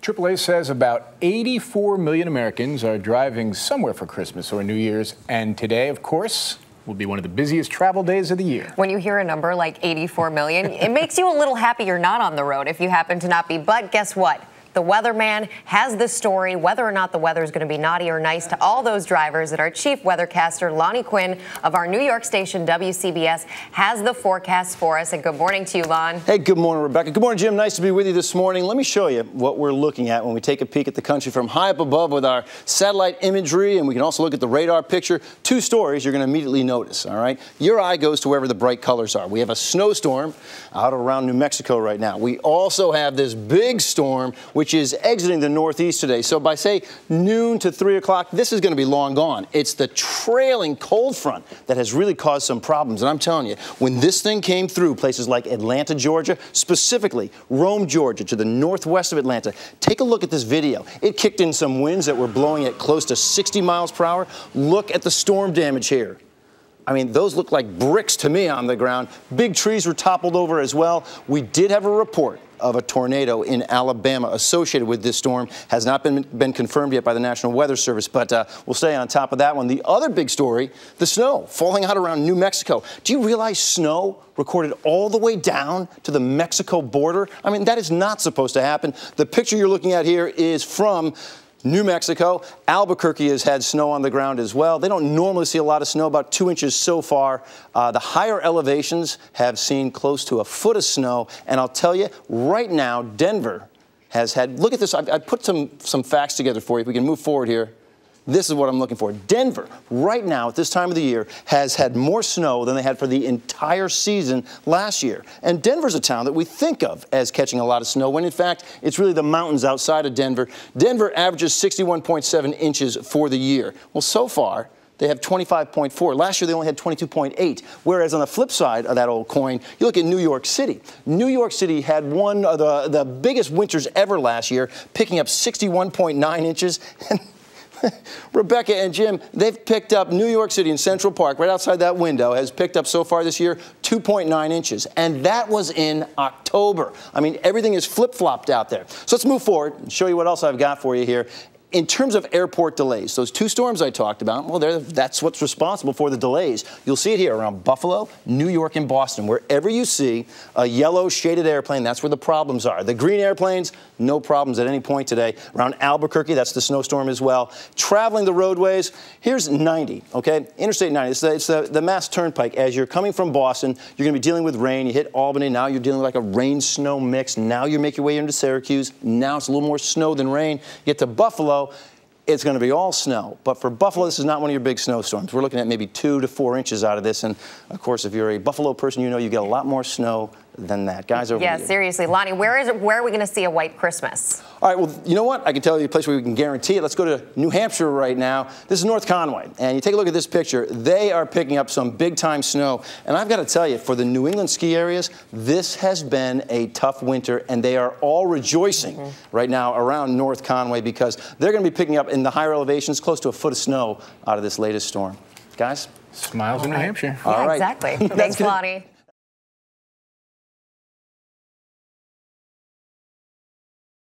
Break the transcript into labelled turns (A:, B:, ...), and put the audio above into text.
A: AAA says about 84 million Americans are driving somewhere for Christmas or New Year's, and today, of course, will be one of the busiest travel days of the year.
B: When you hear a number like 84 million, it makes you a little happy you're not on the road if you happen to not be. But guess what? The weatherman has this story, whether or not the weather is going to be naughty or nice to all those drivers. And our chief weathercaster, Lonnie Quinn of our New York station, WCBS, has the forecast for us. And good morning to you, Lon.
C: Hey, good morning, Rebecca. Good morning, Jim. Nice to be with you this morning. Let me show you what we're looking at when we take a peek at the country from high up above with our satellite imagery. And we can also look at the radar picture. Two stories you're going to immediately notice, all right? Your eye goes to wherever the bright colors are. We have a snowstorm out around New Mexico right now. We also have this big storm, which is exiting the northeast today. So by, say, noon to 3 o'clock, this is going to be long gone. It's the trailing cold front that has really caused some problems. And I'm telling you, when this thing came through places like Atlanta, Georgia, specifically Rome, Georgia, to the northwest of Atlanta, take a look at this video. It kicked in some winds that were blowing at close to 60 miles per hour. Look at the storm damage here. I mean, those look like bricks to me on the ground. Big trees were toppled over as well. We did have a report of a tornado in Alabama associated with this storm. Has not been confirmed yet by the National Weather Service, but we'll stay on top of that one. The other big story, the snow falling out around New Mexico. Do you realize snow recorded all the way down to the Mexico border? I mean, that is not supposed to happen. The picture you're looking at here is from New Mexico. Albuquerque has had snow on the ground as well. They don't normally see a lot of snow, about 2 inches so far. The higher elevations have seen close to a foot of snow. And I'll tell you, right now, Denver has had, look at this, I put some facts together for you. If we can move forward here. This is what I'm looking for. Denver, right now at this time of the year, has had more snow than they had for the entire season last year. And Denver's a town that we think of as catching a lot of snow, when in fact, it's really the mountains outside of Denver. Denver averages 61.7 inches for the year. Well, so far, they have 25.4. Last year, they only had 22.8. Whereas on the flip side of that old coin, you look at New York City. New York City had one of the biggest winters ever last year, picking up 61.9 inches. Rebecca and Jim, they've picked up, New York City in Central Park, right outside that window, has picked up so far this year 2.9 inches. And that was in October. I mean, everything is flip-flopped out there. So let's move forward and show you what else I've got for you here. In terms of airport delays, those two storms I talked about, well, that's what's responsible for the delays. You'll see it here around Buffalo, New York, and Boston. Wherever you see a yellow shaded airplane, that's where the problems are. The green airplanes, no problems at any point today. Around Albuquerque, that's the snowstorm as well. Traveling the roadways, here's 90, okay? Interstate 90, it's the Mass Turnpike. As you're coming from Boston, you're going to be dealing with rain. You hit Albany, now you're dealing with like a rain-snow mix. Now you make your way into Syracuse. Now it's a little more snow than rain. You get to Buffalo, it's going to be all snow. But for Buffalo, this is not one of your big snowstorms. We're looking at maybe 2 to 4 inches out of this. And, of course, if you're a Buffalo person, you know you get a lot more snow than that. Guys, over to you.
B: Yeah, seriously. Lonnie, where are we going to see a white Christmas?
C: All right, well, you know what? I can tell you a place where we can guarantee it. Let's go to New Hampshire right now. This is North Conway. And you take a look at this picture. They are picking up some big-time snow. And I've got to tell you, for the New England ski areas, this has been a tough winter. And they are all rejoicing right now around North Conway because they're going to be picking up in the higher elevations close to a foot of snow out of this latest storm. Guys?
A: Smiles in New Hampshire.
B: Yeah, exactly. Thanks, Lonnie.